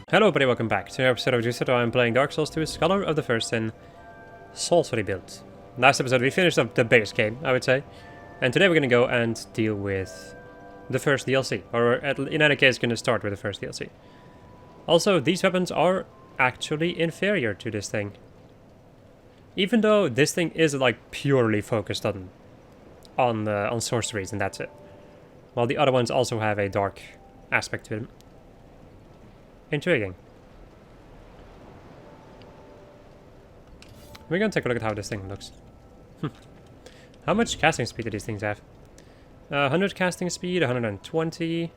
Hello everybody, welcome back to another episode of Juiced. I'm playing Dark Souls 2, Scholar of the First Sin, Sorcery build. Last episode we finished up the base game, I would say. And today we're going to go and deal with the first DLC. Or in any case, going to start with the first DLC. Also, these weapons are actually inferior to this thing. Even though this thing is like purely focused on sorceries and that's it. While the other ones also have a dark aspect to them. Intriguing. We're gonna take a look at how this thing looks. How much casting speed do these things have? 100 casting speed, 120.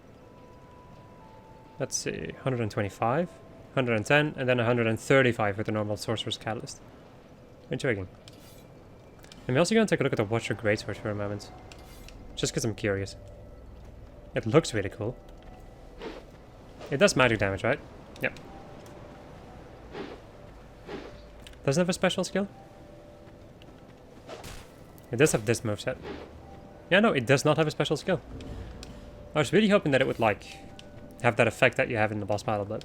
Let's see, 125, 110, and then 135 with the normal Sorcerer's Catalyst. Intriguing. I'm also gonna take a look at the Watcher Greatsword for a moment. Just because I'm curious. It looks really cool. It does magic damage, right? Yep. Doesn't have a special skill? It does have this moveset. Yeah, no, it does not have a special skill. I was really hoping that it would, like, have that effect that you have in the boss battle, but...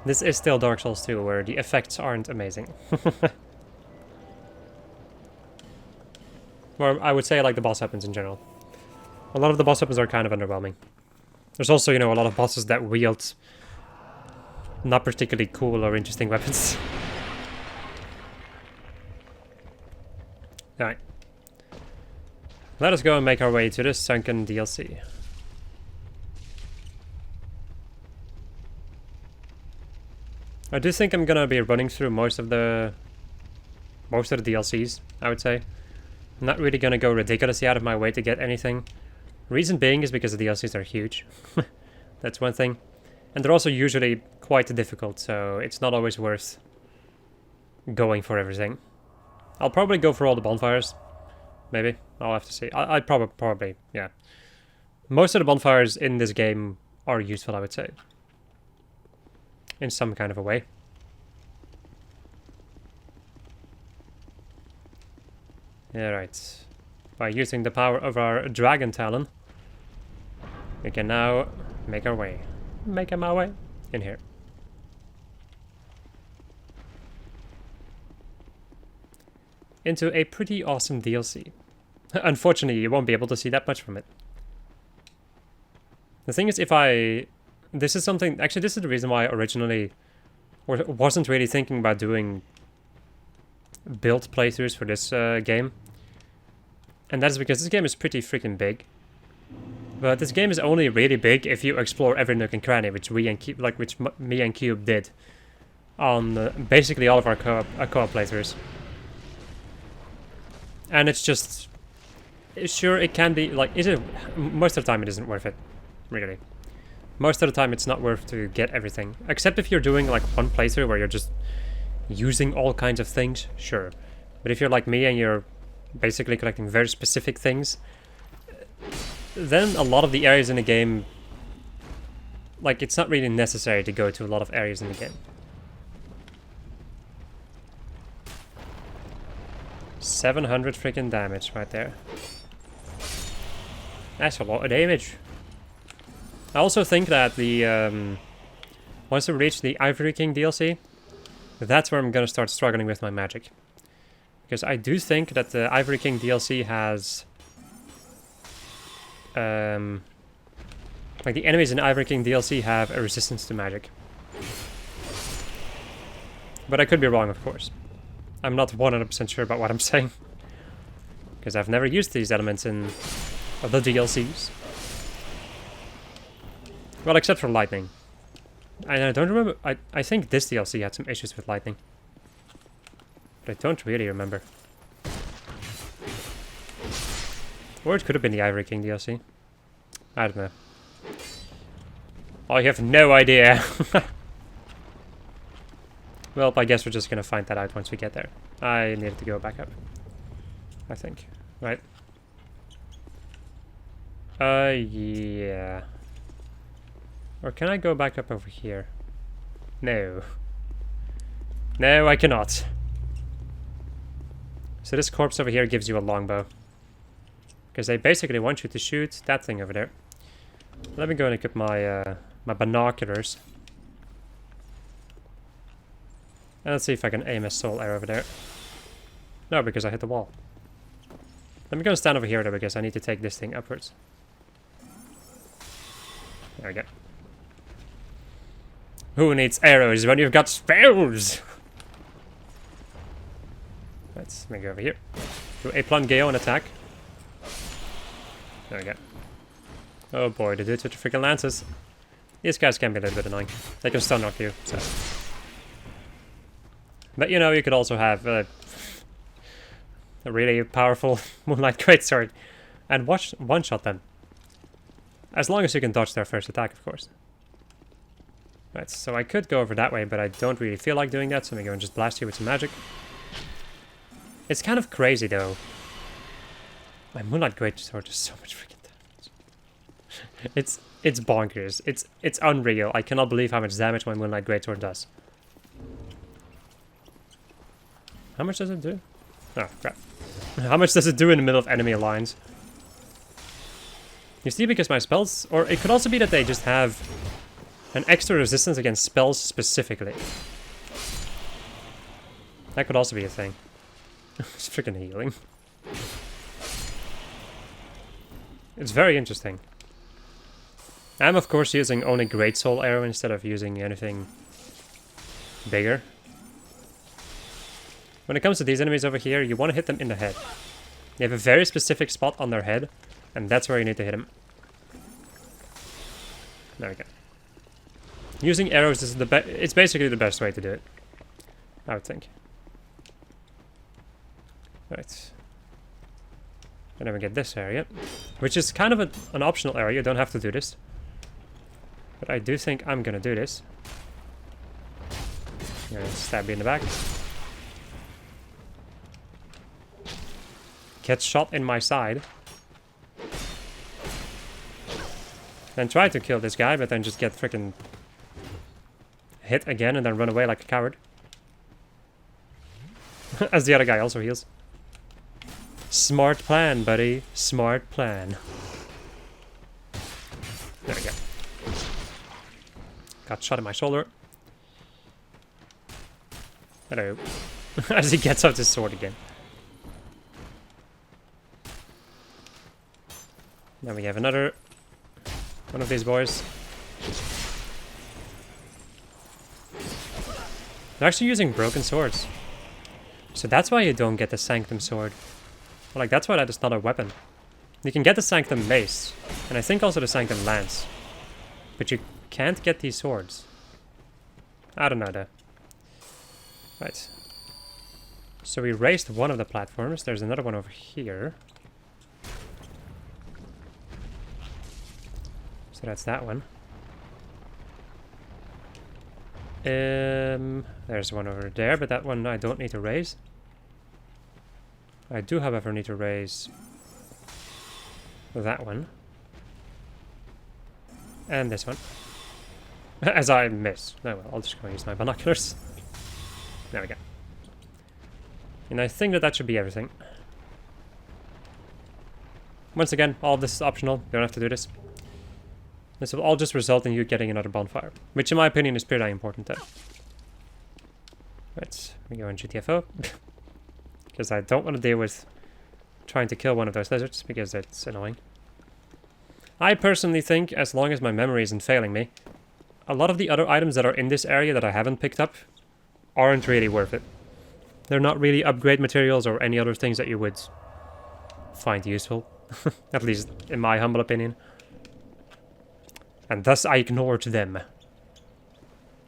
this is still Dark Souls 2, where the effects aren't amazing. Or I would say, like, the boss weapons in general. A lot of the boss weapons are kind of underwhelming. There's also, you know, a lot of bosses that wield not particularly cool or interesting weapons. Alright. Let us go and make our way to the sunken DLC. I do think I'm gonna be running through most of the DLCs, I would say. I'm not really gonna go ridiculously out of my way to get anything. Reason being is because the DLCs are huge. That's one thing. And they're also usually quite difficult, so it's not always worth going for everything. I'll probably go for all the bonfires. Maybe. I'll have to see. I'd probably, yeah. Most of the bonfires in this game are useful, I would say. In some kind of a way. Alright. By using the power of our Dragon Talon, we can now make our way. Making my way in here. Into a pretty awesome DLC. Unfortunately, you won't be able to see that much from it. The thing is, this is something... actually, this is the reason why I originally wasn't really thinking about doing build playthroughs for this game. And that is because this game is pretty freaking big. But this game is only really big if you explore every nook and cranny, which me and Cube did on basically all of our co-op playthroughs. And it's just, sure, it can be like, most of the time it isn't worth it, really. Most of the time it's not worth to get everything, except if you're doing like one playthrough where you're just using all kinds of things, sure. But if you're like me and you're basically collecting very specific things, then a lot of the areas in the game, like, it's not really necessary to go to a lot of areas in the game. 700 freaking damage right there. That's a lot of damage. I also think that the once we reach the Ivory King DLC, that's where I'm gonna start struggling with my magic. Because I do think that the Ivory King DLC has... like the enemies in Ivory King DLC have a resistance to magic. But I could be wrong, of course. I'm not 100% sure about what I'm saying. Because I've never used these elements in the DLCs. Well, except for lightning. And I don't remember... I think this DLC had some issues with lightning. But I don't really remember. Or it could have been the Ivory King DLC. I don't know. I have no idea. Well, I guess we're just gonna find that out once we get there. I needed to go back up, I think. Right? Yeah. Or can I go back up over here? No. No, I cannot. So this corpse over here gives you a longbow. Because they basically want you to shoot that thing over there. Let me go and equip my my binoculars. And let's see if I can aim a soul arrow over there. No, because I hit the wall. Let me go and stand over here though, because I need to take this thing upwards. There we go. Who needs arrows when you've got spells? Let's go over here. Do a Plungeo and attack. There we go. Oh boy, the dudes with the freaking lances. These guys can be a little bit annoying. They can stun knock you, so. But you know, you could also have a really powerful Moonlight Greatsword and one-shot them. As long as you can dodge their first attack, of course. Right, so I could go over that way, but I don't really feel like doing that, so I'm gonna go and just blast you with some magic. It's kind of crazy, though. My Moonlight Greatsword does so much freaking damage. It's bonkers. It's unreal. I cannot believe how much damage my Moonlight Greatsword does. How much does it do? Oh, crap. How much does it do in the middle of enemy lines? You see, because my spells... Or it could also be that they just have an extra resistance against spells specifically. That could also be a thing. It's freaking healing. It's very interesting. I'm of course using only Great Soul Arrow instead of using anything bigger. When it comes to these enemies over here, you want to hit them in the head. They have a very specific spot on their head, and that's where you need to hit them. There we go. Using arrows is it's basically the best way to do it, I would think. Right. And then we get this area, which is kind of an optional area. You don't have to do this. But I do think I'm gonna do this. I'm gonna stab you in the back. Get shot in my side. Then try to kill this guy, but then just get freaking hit again and then run away like a coward. As the other guy also heals. Smart plan, buddy. Smart plan. There we go. Got shot in my shoulder. Hello. As he gets out his sword again. Now we have another one of these boys. They're actually using broken swords. So that's why you don't get the Sanctum sword. Well, like, that's why that is not a weapon. You can get the Sanctum mace, and I think also the Sanctum lance. But you can't get these swords. I don't know though. Right. So we raised one of the platforms. There's another one over here. So that's that one. There's one over there, but that one I don't need to raise. I do, however, need to raise that one. And this one. As I miss. Oh well, I'll just go use my binoculars. There we go. And I think that should be everything. Once again, all of this is optional. You don't have to do this. This will all just result in you getting another bonfire. Which in my opinion is pretty important though. Right, we go in GTFO. Because I don't want to deal with trying to kill one of those lizards, because it's annoying. I personally think, as long as my memory isn't failing me, a lot of the other items that are in this area that I haven't picked up aren't really worth it. They're not really upgrade materials or any other things that you would find useful. At least in my humble opinion. And thus I ignored them.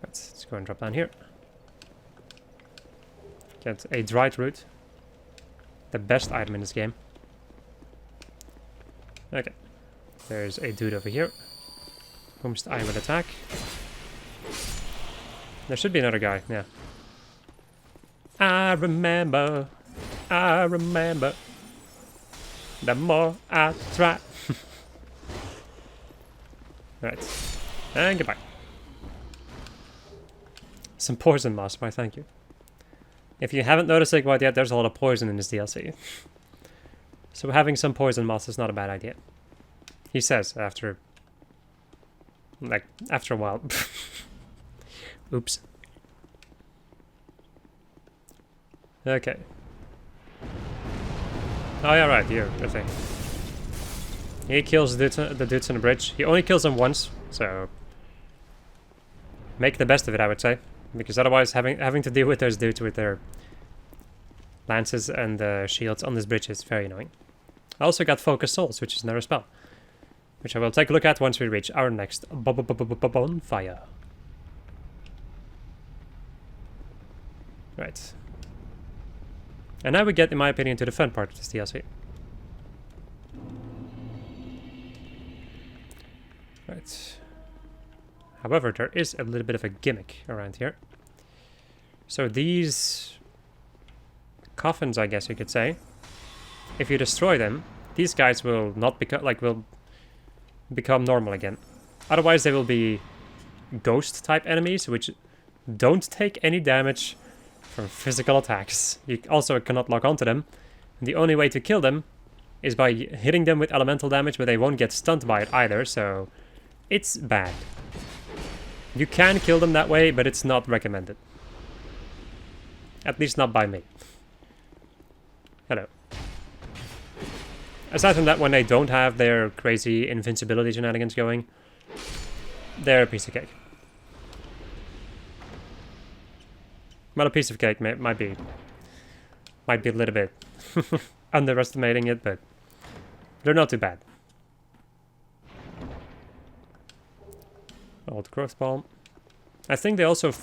Let's go and drop down here. Get a dried root. The best item in this game. Okay. There's a dude over here. Whomst I will attack. There should be another guy, yeah. I remember. The more I try. Right. And goodbye. Some poison moss, why thank you. If you haven't noticed it quite yet, there's a lot of poison in this DLC. So having some poison moss is not a bad idea. He says after... like, after a while. Oops. Okay. Oh yeah, right, you're the thing. He kills the dudes on the bridge. He only kills them once, so make the best of it, I would say. Because otherwise having to deal with those dudes with their lances and shields on this bridge is very annoying. I also got Focus Souls, which is another spell, which I will take a look at once we reach our next bonfire. Right. And now we get, in my opinion, to the fun part of this DLC. Right. However, there is a little bit of a gimmick around here. So these coffins, I guess you could say, if you destroy them, these guys will not will become normal again. Otherwise, they will be ghost type enemies, which don't take any damage from physical attacks. You also cannot lock onto them. And the only way to kill them is by hitting them with elemental damage, but they won't get stunned by it either, so it's bad. You can kill them that way, but it's not recommended. At least not by me. Hello. Aside from that, when they don't have their crazy invincibility shenanigans going, they're a piece of cake. Well, a piece of cake might be a little bit underestimating it, but they're not too bad. Old growth bomb. I think they also...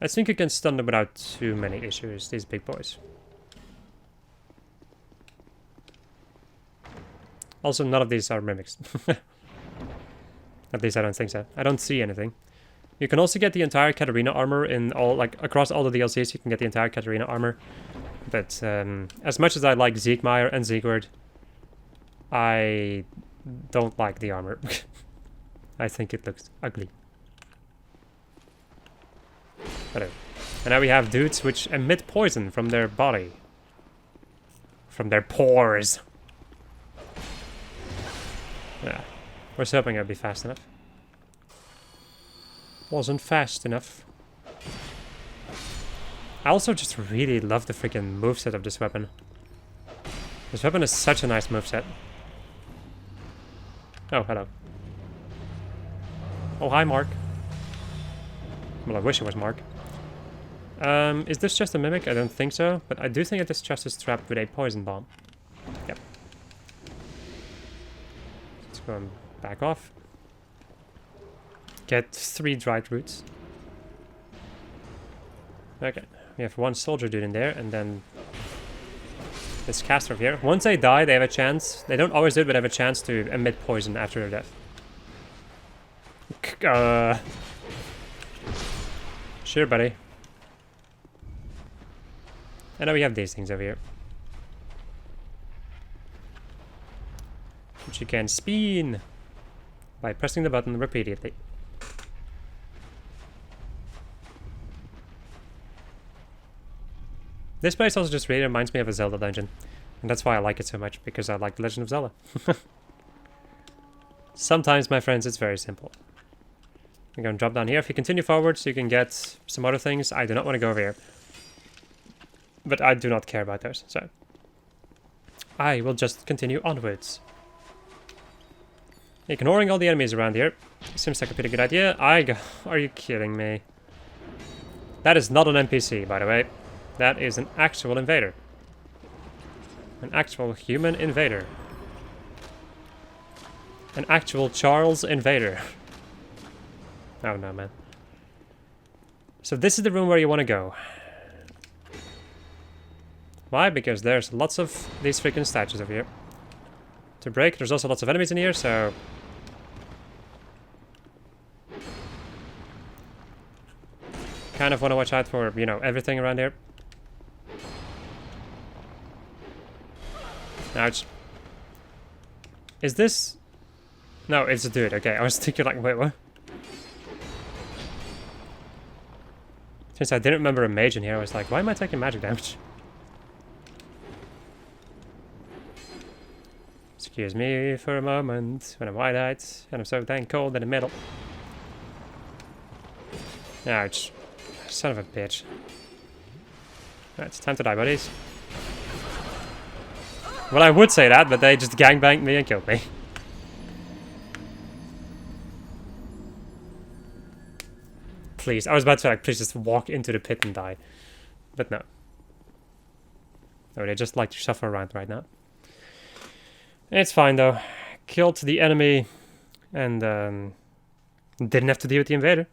I think you can stun them without too many issues, these big boys. Also, none of these are mimics. At least I don't think so. I don't see anything. You can also get the entire Katarina armor in all, like, across all the DLCs. You can get the entire Katarina armor. But as much as I like Siegmeyer and Siegward, I don't like the armor. I think it looks ugly. Hello. And now we have dudes which emit poison from their body. From their pores. Yeah. Was hoping it'd be fast enough. Wasn't fast enough. I also just really love the freaking moveset of this weapon. This weapon is such a nice moveset. Oh, hello. Oh, hi, Mark. Well, I wish it was Mark. Is this just a mimic? I don't think so, but I do think that this chest is trapped with a poison bomb. Yep. Let's go and back off. Get 3 dried roots. Okay, we have 1 soldier dude in there, and then this caster over here. Once they die, they have a chance. They don't always do it, but they have a chance to emit poison after their death. Sure, buddy. And now we have these things over here, which you can spin by pressing the button repeatedly. This place also just really reminds me of a Zelda dungeon. And that's why I like it so much, because I like The Legend of Zelda. Sometimes, my friends, it's very simple. I'm going to drop down here. If you continue forward, so you can get some other things. I do not want to go over here. But I do not care about those, so I will just continue onwards. Ignoring all the enemies around here seems like a pretty good idea. Are you kidding me? That is not an NPC, by the way. That is an actual invader. An actual human invader. An actual Charles invader. Oh no, man. So this is the room where you want to go. Why? Because there's lots of these freaking statues over here to break. There's also lots of enemies in here, so... kind of want to watch out for, you know, everything around here. Ouch. Is this... No, it's a dude. Okay, I was thinking like, wait, what? Since I didn't remember a mage in here, I was like, why am I taking magic damage? Excuse me for a moment, when I'm wide-eyed, and I'm so dang cold in the middle. Ouch. Son of a bitch. It's time to die, buddies. Well, I would say that, but they just gangbanged me and killed me. Please, I was about to like, please just walk into the pit and die. But no. Oh, they just like to shuffle around right now. It's fine though. Killed the enemy and didn't have to deal with the invader.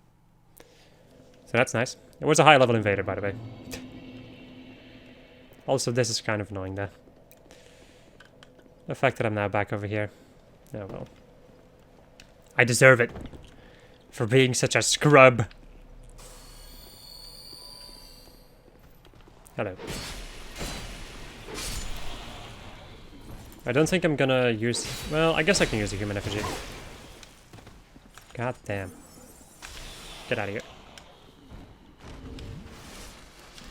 So that's nice. It was a high level invader, by the way. Also, this is kind of annoying though. The fact that I'm now back over here. Oh well. I deserve it. For being such a scrub. Hello. I don't think I'm gonna use... Well, I guess I can use a human effigy. God damn. Get out of here.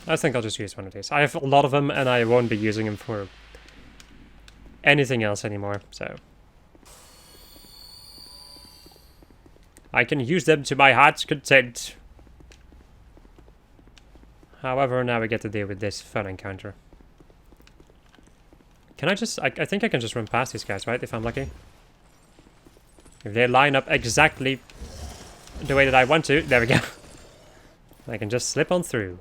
I think I'll just use one of these. I have a lot of them and I won't be using them for anything else anymore, so... I can use them to my heart's content. However, now we get to deal with this fun encounter. Can I just... I think I can just run past these guys, right? If I'm lucky. If they line up exactly the way that I want to. There we go. I can just slip on through.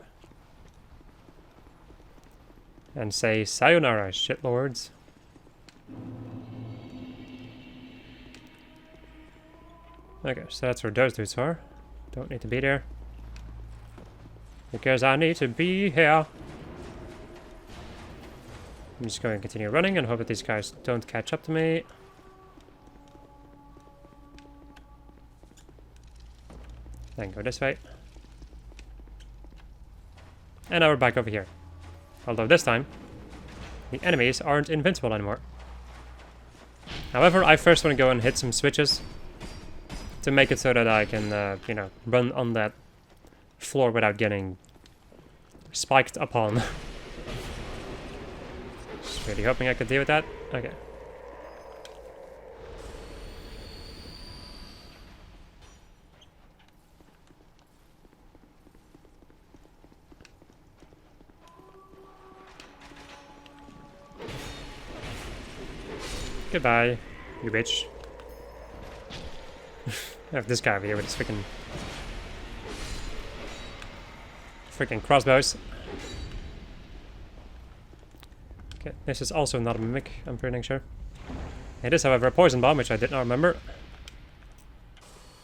And say, sayonara, shitlords. Okay, so that's where those dudes are. Don't need to be there. Because I need to be here. I'm just going to continue running and hope that these guys don't catch up to me. Then go this way. And now we're back over here. Although this time, the enemies aren't invincible anymore. However, I first want to go and hit some switches to make it so that I can, you know, run on that floor without getting spiked upon. Just really hoping I could deal with that. Okay. Goodbye, you bitch. I have this guy over here with his freaking crossbows. Okay, this is also not a mimic, I'm pretty sure. It is, however, a poison bomb, which I did not remember.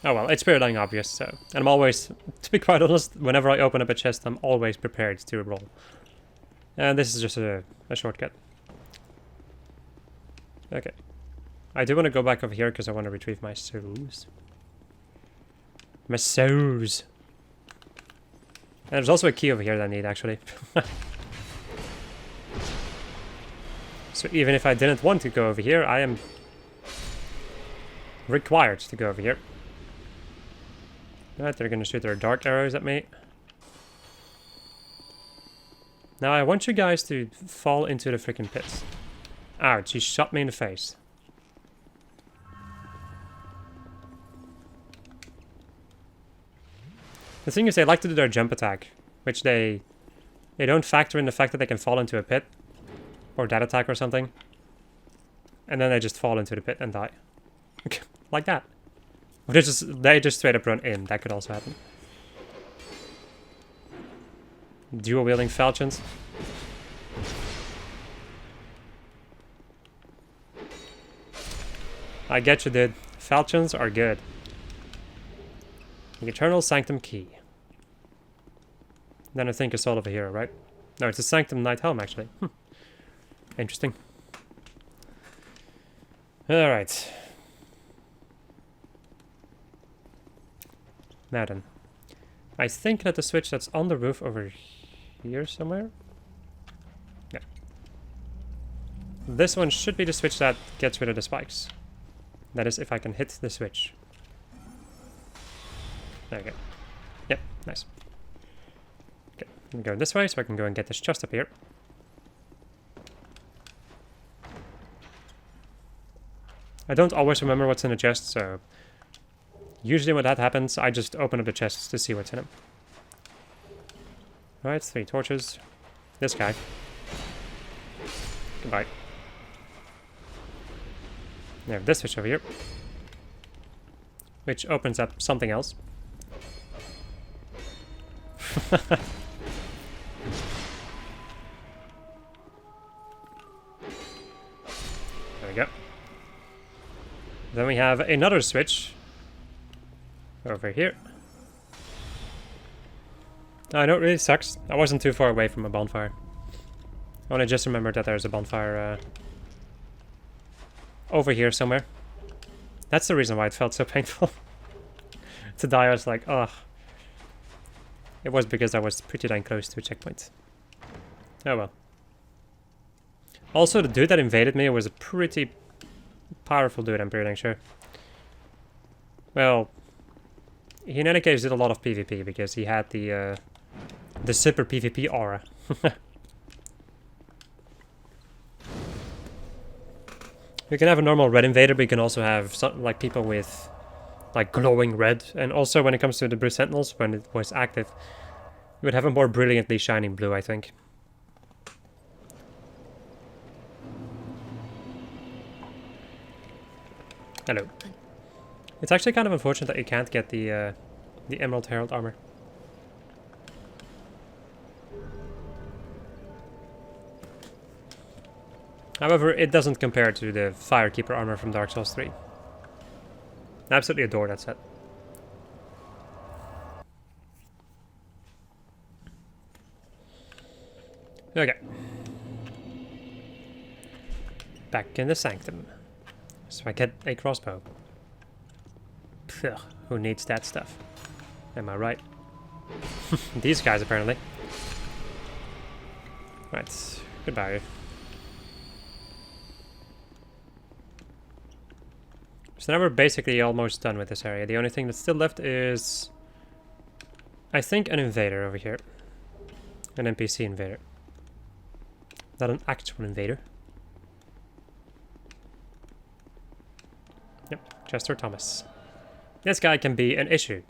Oh well, it's pretty dang obvious, so... And I'm always, to be quite honest, whenever I open up a chest, I'm always prepared to roll. And this is just a shortcut. Okay. I do want to go back over here because I want to retrieve my souls. My souls! And there's also a key over here that I need, actually. So even if I didn't want to go over here, I am required to go over here. Right, they're gonna shoot their dark arrows at me. Now I want you guys to fall into the freaking pits. Ouch, he shot me in the face. The thing is, they like to do their jump attack, which they don't factor in the fact that they can fall into a pit. Or that attack or something. And then they just fall into the pit and die. Like that. Or they just straight up run in. That could also happen. Dual wielding falchions. I get you, dude. Falchions are good. The Eternal Sanctum Key. Then I think it's Soul of a Hero, right? No, it's a Sanctum Knight Helm, actually. Interesting. Alright. Now then. I think that the switch that's on the roof over here somewhere? Yeah. This one should be the switch that gets rid of the spikes. That is, if I can hit the switch. There we go. Yep, nice. Okay, let me go this way so I can go and get this chest up here. I don't always remember what's in the chest, so... Usually when that happens, I just open up the chests to see what's in them. Alright, 3 torches. this guy. Goodbye. We have this switch over here, which opens up something else. There we go. Then we have another switch over here. I know it really sucks. I wasn't too far away from a bonfire. I only just remembered that there's a bonfire over here somewhere. That's the reason why it felt so painful. To die, I was like, ugh. It was because I was pretty dang close to a checkpoint. Oh well. Also, the dude that invaded me was a pretty powerful dude, I'm pretty dang sure. Well, he in any case did a lot of PvP because he had the super PvP aura. You can have a normal red invader, but you can also have some, like people with like glowing red. And also when it comes to the Blue Sentinels, when it was active, you would have a more brilliantly shining blue, I think. Hello. It's actually kind of unfortunate that you can't get the Emerald Herald armor. However, it doesn't compare to the Firekeeper armor from Dark Souls 3. I absolutely adore that set. Okay. Back in the Sanctum. So I get a crossbow. Pugh, who needs that stuff? Am I right? These guys, apparently. Right, goodbye. So now we're basically almost done with this area. The only thing that's still left is, I think, an invader over here. An NPC invader. Not an actual invader. Yep, Jester Thomas. This guy can be an issue.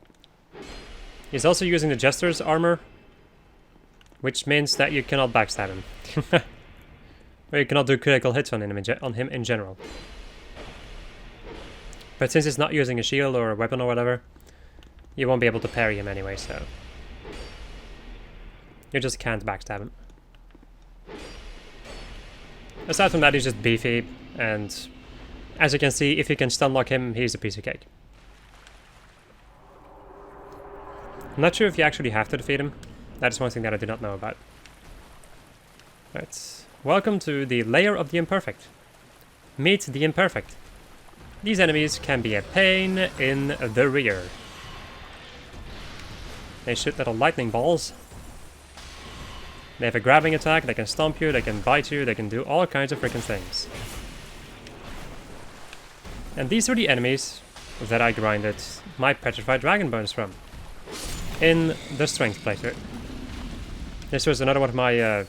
He's also using the Jester's armor, which means that you cannot backstab him. Or you cannot do critical hits on him in general. But since he's not using a shield or a weapon or whatever, you won't be able to parry him anyway, so you just can't backstab him. Aside from that, he's just beefy, and as you can see, if you can stun lock him, he's a piece of cake. I'm not sure if you actually have to defeat him. That is one thing that I do not know about. Right. Welcome to the Lair of the Imperfect. Meet the Imperfect. These enemies can be a pain in the rear. They shoot little lightning balls. They have a grabbing attack, they can stomp you, they can bite you, they can do all kinds of freaking things. And these are the enemies that I grinded my Petrified Dragon Bones from in the Strength playthrough. This was another one of my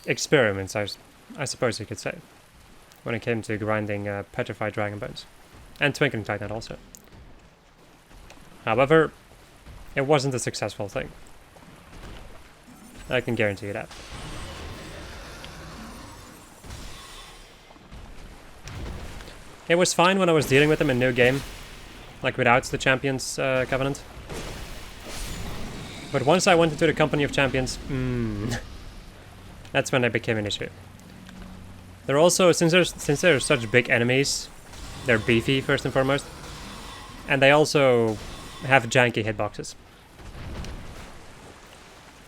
experiments, I suppose you could say, when it came to grinding Petrified Dragon Bones. And Twinkling Titanite also. However, it wasn't a successful thing. I can guarantee you that. It was fine when I was dealing with them in New Game, like without the Champions Covenant. But once I went into the Company of Champions, that's when they became an issue. They're also, since they're such big enemies, they're beefy first and foremost, and they also have janky hitboxes.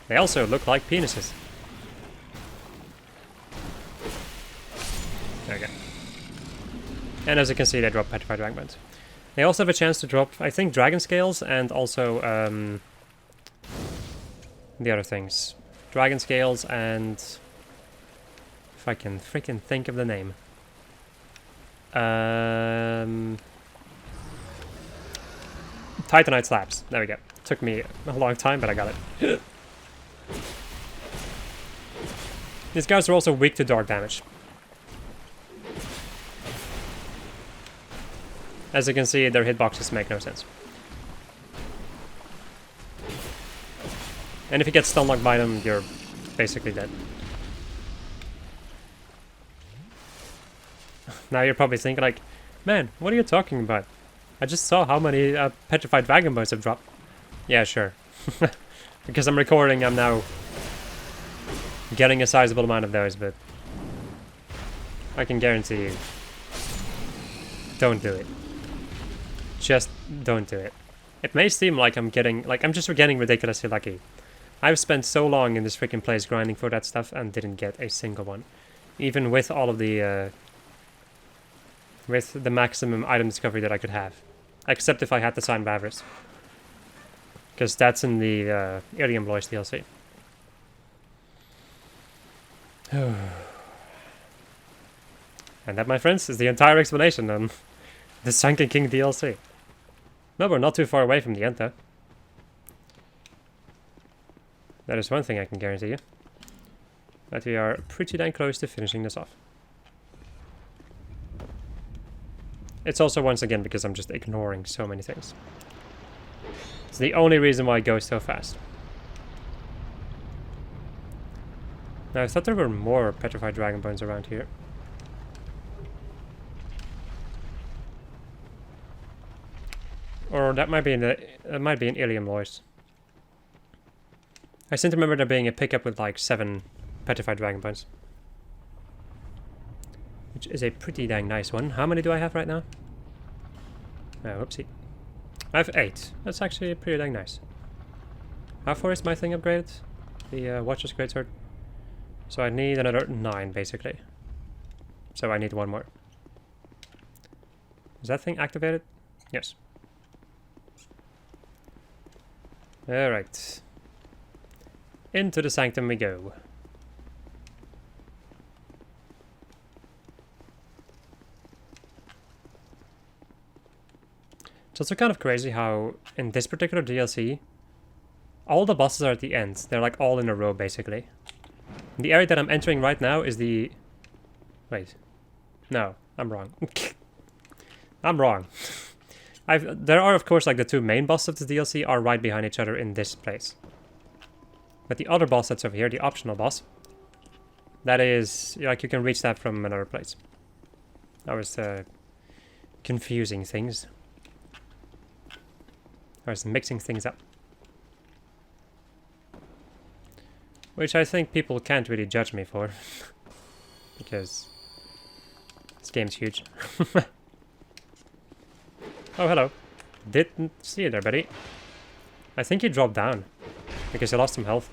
They also look like penises. There we go. And as you can see, they drop Petrified Dragon Bones. They also have a chance to drop, I think, Dragon Scales and also the other things. Dragon Scales and... if I can freaking think of the name. Titanite Slabs. There we go. Took me a long time, but I got it. These guys are also weak to dark damage. As you can see, their hitboxes make no sense. And if you get stun locked by them, you're basically dead. Now you're probably thinking like, man, what are you talking about? I just saw how many petrified dragon bones have dropped. Yeah, sure. Because I'm recording, I'm now getting a sizable amount of those, but I can guarantee you, don't do it. Just don't do it. It may seem like I'm just getting ridiculously lucky. I've spent so long in this freaking place grinding for that stuff and didn't get a single one. Even with all of the, with the maximum item discovery that I could have. Except if I had the Sign of Avarice. Because that's in the Ilium Lois DLC. And that, my friends, is the entire explanation on the Sunken King DLC. No, we're not too far away from the end, though. That is one thing I can guarantee you. That we are pretty dang close to finishing this off. It's also, once again, because I'm just ignoring so many things. It's the only reason why it goes so fast. Now, I thought there were more petrified dragon bones around here. Or that might be in Ilium Lois. I seem to remember there being a pickup with like 7 petrified dragon bones. Which is a pretty dang nice one. How many do I have right now? Oh, whoopsie. I have 8. That's actually pretty dang nice. How far is my thing upgraded? The Watcher's Greatsword. So I need another 9, basically. So I need 1 more. Is that thing activated? Yes. Alright. Into the sanctum we go. It's also kind of crazy how, in this particular DLC, all the bosses are at the end. They're like all in a row, basically. The area that I'm entering right now is the... Wait. No, I'm wrong. I'm wrong. There are, of course, like the 2 main bosses of the DLC are right behind each other in this place. But the other boss that's over here, the optional boss, that is, like, you can reach that from another place. I was confusing things. I was mixing things up. Which I think people can't really judge me for. Because this game's huge. Oh, hello. Didn't see you there, buddy. I think you dropped down. Because you lost some health.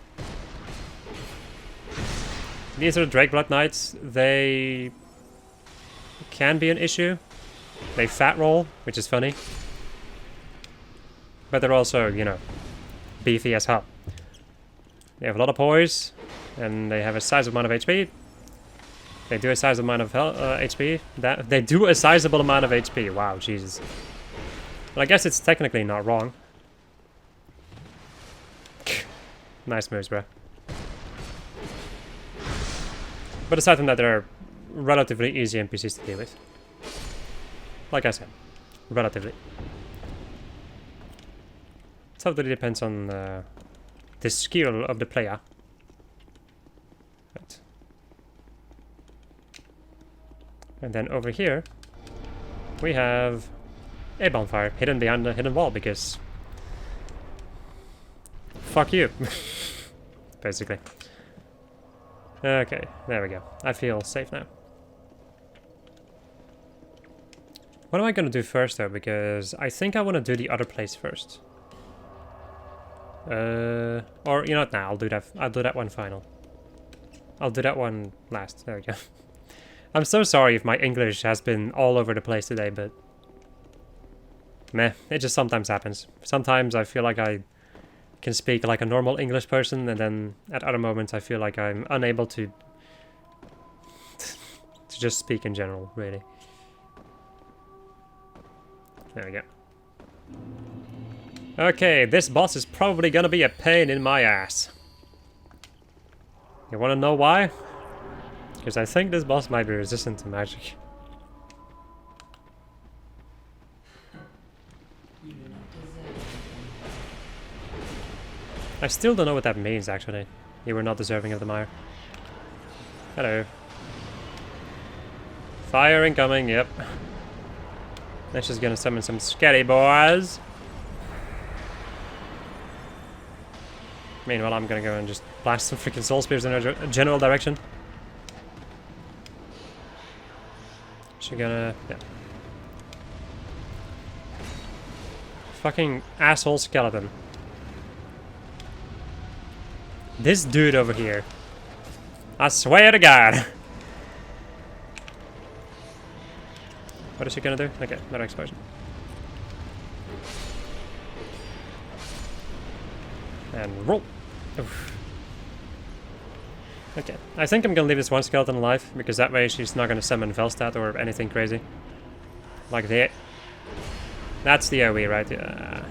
These are the Drakeblood Knights. They can be an issue. They fat roll, which is funny. But they're also, you know, beefy as hell. They have a lot of poise, and they have a sizable amount of HP. They do a sizable amount of HP. They do a sizable amount of HP. Wow, Jesus. Well, I guess it's technically not wrong. Nice moves, bro. But aside from that, they're relatively easy NPCs to deal with. Like I said, relatively. It totally depends on the skill of the player. Right. And then over here, we have a bonfire hidden behind the hidden wall because... Fuck you. Basically. Okay, there we go. I feel safe now. What am I gonna do first though? Because I think I want to do the other place first. Or you know what? Now I'll do that. I'll do that one final. I'll do that one last. There we go. I'm so sorry if my English has been all over the place today, but meh, it just sometimes happens. Sometimes I feel like I can speak like a normal English person, and then at other moments I feel like I'm unable to just speak in general, really. There we go. Okay, this boss is probably gonna be a pain in my ass. You wanna know why? Because I think this boss might be resistant to magic. I still don't know what that means, actually. You were not deserving of the mire. Hello. Fire incoming, yep. That's just gonna summon some scary boys. Meanwhile, I'm gonna go and just blast some freaking soul spears in a general direction. She's gonna... yeah. Fucking asshole skeleton. This dude over here. I swear to God. What is she gonna do? Okay, another explosion. And roll. Oof. Okay, I think I'm gonna leave this one skeleton alive, because that way she's not gonna summon Velstad or anything crazy. Like the... that's the AoE, right? Yeah.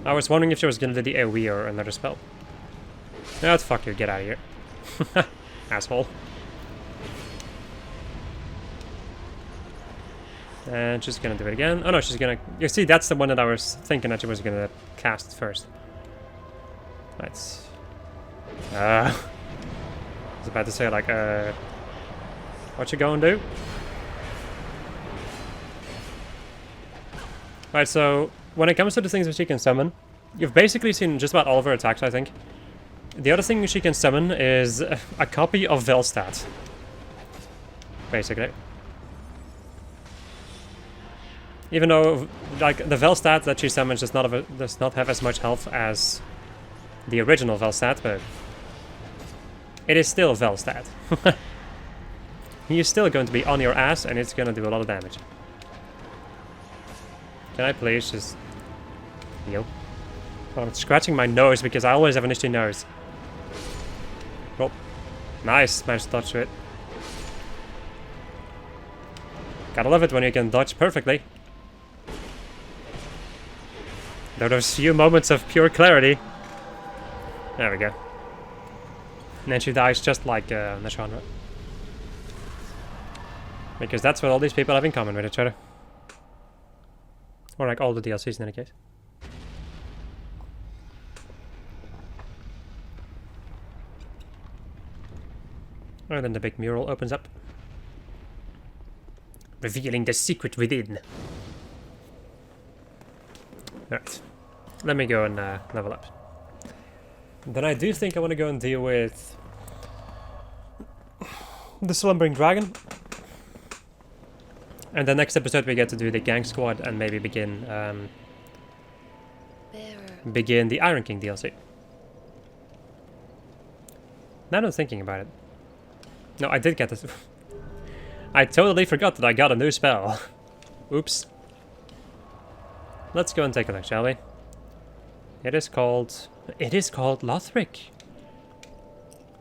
I was wondering if she was gonna do the AoE or another spell. No, fuck you, get out of here. Asshole. And she's gonna do it again. Oh no, she's gonna... you see, that's the one that I was thinking that she was gonna cast first. Right. I was about to say, like, what you going to do? Right, so, when it comes to the things that she can summon, you've basically seen just about all of her attacks, I think. The other thing she can summon is a copy of Velstad. Basically. Even though, like, the Velstad that she summons does not have as much health as the original Velstad, but it is still Velstad. He is still going to be on your ass, and it's going to do a lot of damage. Can I please just... yo. Oh, I'm scratching my nose because I always have an itchy nose. Oh, nice, managed to dodge it. Gotta love it when you can dodge perfectly. Those few moments of pure clarity. There we go. And then she dies just like Nashana. Because that's what all these people have in common with each other. Or like all the DLCs in any case. And then the big mural opens up. Revealing the secret within. Alright. Let me go and level up. Then I do think I want to go and deal with the Slumbering Dragon. And the next episode we get to do the Gang Squad and maybe begin the Iron King DLC. Now that I'm thinking about it. No, I did get this. I totally forgot that I got a new spell. Oops. Let's go and take a look, shall we? It is called Lothric.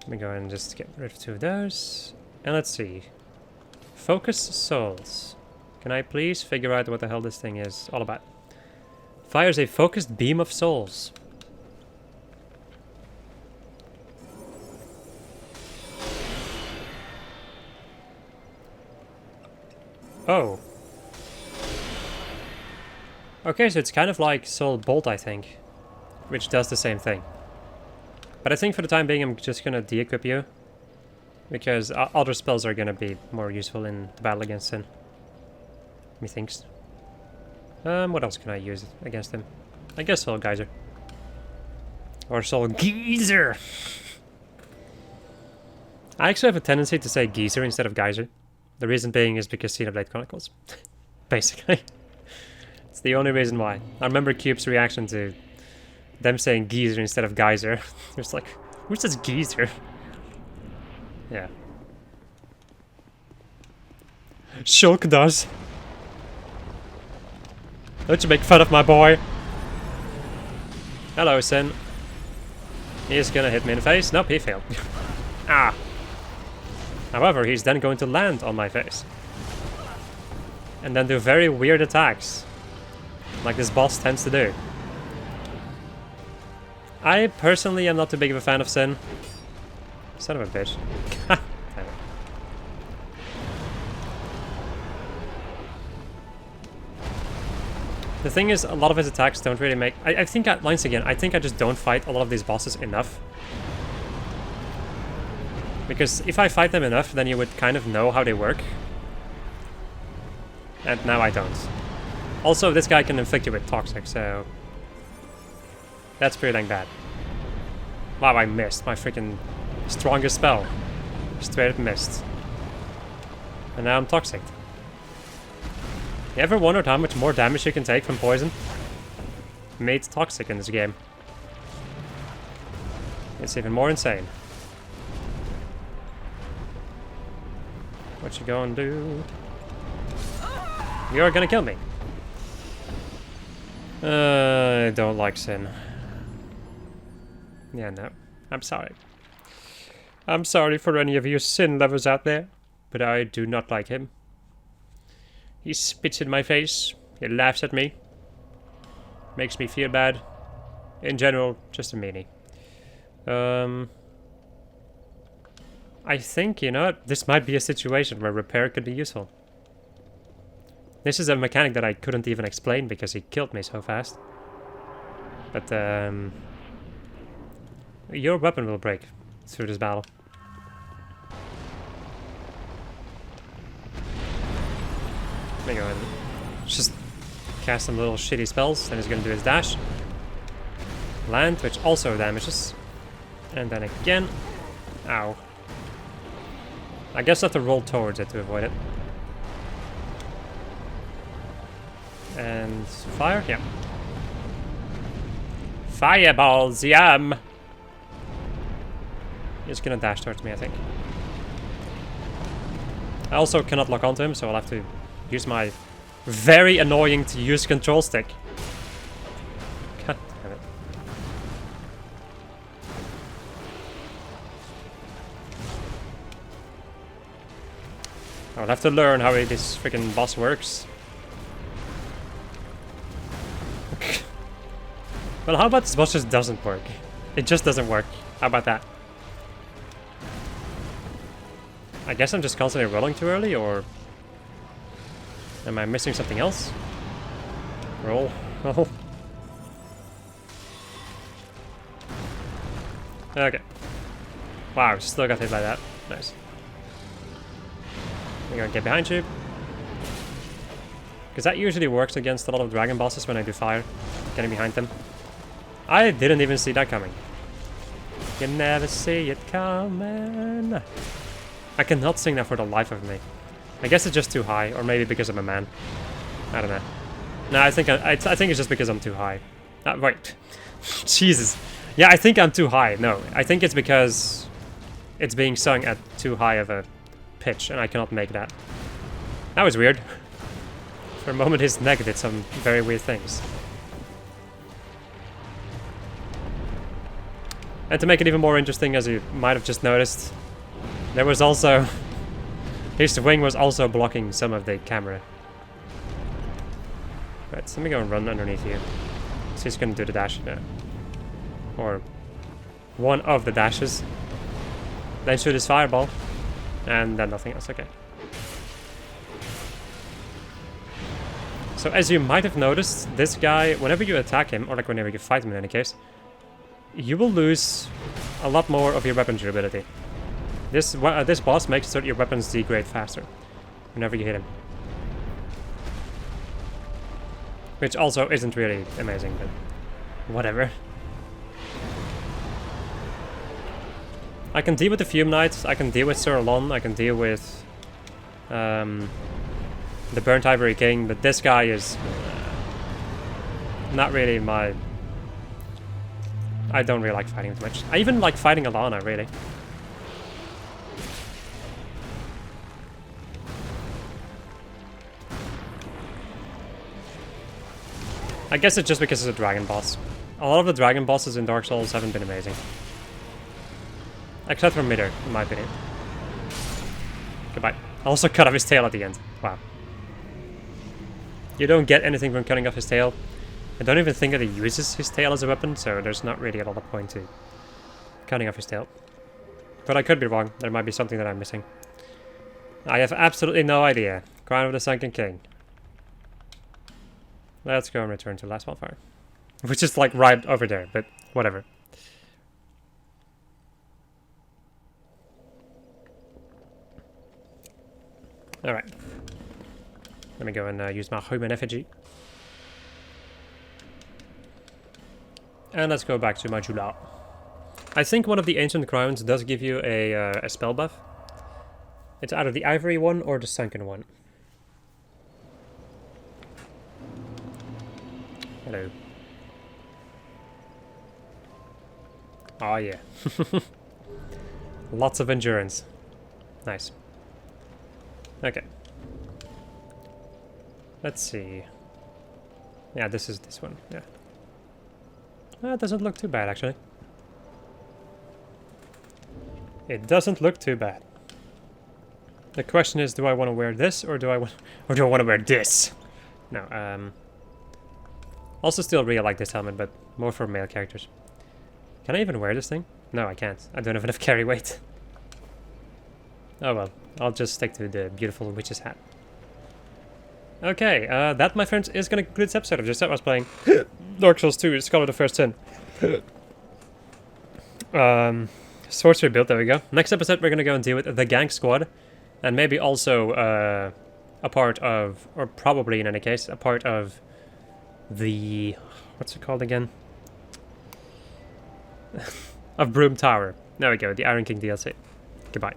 Let me go and just get rid of 2 of those. And let's see. Focus Souls. Can I please figure out what the hell this thing is all about? Fires a focused beam of souls. Oh. Okay, so it's kind of like Soul Bolt, I think. Which does the same thing. But I think for the time being I'm just gonna de-equip you. Because other spells are gonna be more useful in the battle against Sin. Methinks. What else can I use against him? I guess Soul Geyser. Or Soul Geyser! I actually have a tendency to say Geyser instead of Geyser. The reason being is because Xenoblade Chronicles. Basically. It's the only reason why. I remember Cube's reaction to them saying Geyser instead of Geyser. It was like, who says Geyser? Yeah. Shulk does. Don't you make fun of my boy. Hello, Sin. He's gonna hit me in the face. Nope, he failed. Ah. However, he's then going to land on my face. And then do very weird attacks. Like this boss tends to do. I personally am not too big of a fan of Sin. Son of a bitch. The thing is, a lot of his attacks don't really make... I think, once again, I think I just don't fight a lot of these bosses enough. Because if I fight them enough, then you would kind of know how they work. And now I don't. Also, this guy can inflict you with Toxic, so... that's pretty dang bad. Wow, I missed my freaking strongest spell. Straight up missed. And now I'm Toxic. You ever wondered how much more damage you can take from poison? Made Toxic in this game. It's even more insane. What you gonna do? You're gonna kill me. I don't like Sinh. Yeah, no. I'm sorry. I'm sorry for any of you Sinh lovers out there, but I do not like him. He spits in my face, he laughs at me, makes me feel bad. In general, just a meanie. I think, you know, this might be a situation where repair could be useful. This is a mechanic that I couldn't even explain because he killed me so fast. But, your weapon will break through this battle. Let me go ahead and just cast some little shitty spells, then he's gonna do his dash. Land, which also damages. And then again. Ow. I guess I have to roll towards it to avoid it. And fire? Yeah. Fireballs, yum! He's gonna dash towards me, I think. I also cannot lock onto him, so I'll have to use my very annoying to use control stick. God damn it. I'll have to learn how this freaking boss works. Well, how about this boss just doesn't work? It just doesn't work. How about that? I guess I'm just constantly rolling too early, or... am I missing something else? Roll. Roll. Okay. Wow, still got hit by that. Nice. I'm gonna get behind you. Because that usually works against a lot of dragon bosses when I do fire. Getting behind them. I didn't even see that coming. You never see it coming. I cannot sing that for the life of me. I guess it's just too high, or maybe because I'm a man. I don't know. No, I think it's just because I'm too high. Wait. Jesus. Yeah, I think I'm too high. No, I think it's because it's being sung at too high of a pitch, and I cannot make that. That was weird. For a moment, his neck did some very weird things. And to make it even more interesting, as you might have just noticed, there was also... his wing was also blocking some of the camera. Right, so let me go and run underneath you. So he's gonna do the dash now. Or one of the dashes. Then shoot his fireball. And then nothing else, okay. So as you might have noticed, this guy, whenever you attack him, or like whenever you fight him in any case, you will lose a lot more of your weapon durability. This boss makes so that your weapons degrade faster whenever you hit him. Which also isn't really amazing, but whatever. I can deal with the Fume Knight, I can deal with Sir Elana, I can deal with the Burnt Ivory King, but this guy is not really my... I don't really like fighting too much. I even like fighting Elana, really. I guess it's just because it's a dragon boss. A lot of the dragon bosses in Dark Souls haven't been amazing. Except for Midir, in my opinion. Goodbye. I also cut off his tail at the end. Wow. You don't get anything from cutting off his tail. I don't even think that he uses his tail as a weapon, so there's not really a lot of point to cutting off his tail. But I could be wrong. There might be something that I'm missing. I have absolutely no idea. Crown of the Sunken King. Let's go and return to Last Wildfire. Which is like right over there, but whatever. Alright. Let me go and use my human effigy. And let's go back to my Jula. I think one of the Ancient Crowns does give you a spell buff. It's either the Ivory one or the Sunken one. Hello. Oh yeah. Lots of endurance. Nice. Okay. Let's see. Yeah, this is this one. Yeah. It doesn't look too bad, actually. It doesn't look too bad. The question is, do I want to wear this, or do I want to wear this? No. Also, still really like this helmet, but more for male characters. Can I even wear this thing? No, I can't. I don't have enough carry weight. Oh well, I'll just stick to the beautiful witch's hat. Okay, that, my friends, is going to conclude this episode of Just I was playing Dark Souls 2, Scholar of the First Sin. Sorcery build, there we go. Next episode, we're going to go and deal with the Gang Squad. And maybe also a part of, or probably in any case, a part of the... What's it called again? Of Broom Tower. There we go, the Iron King DLC. Goodbye.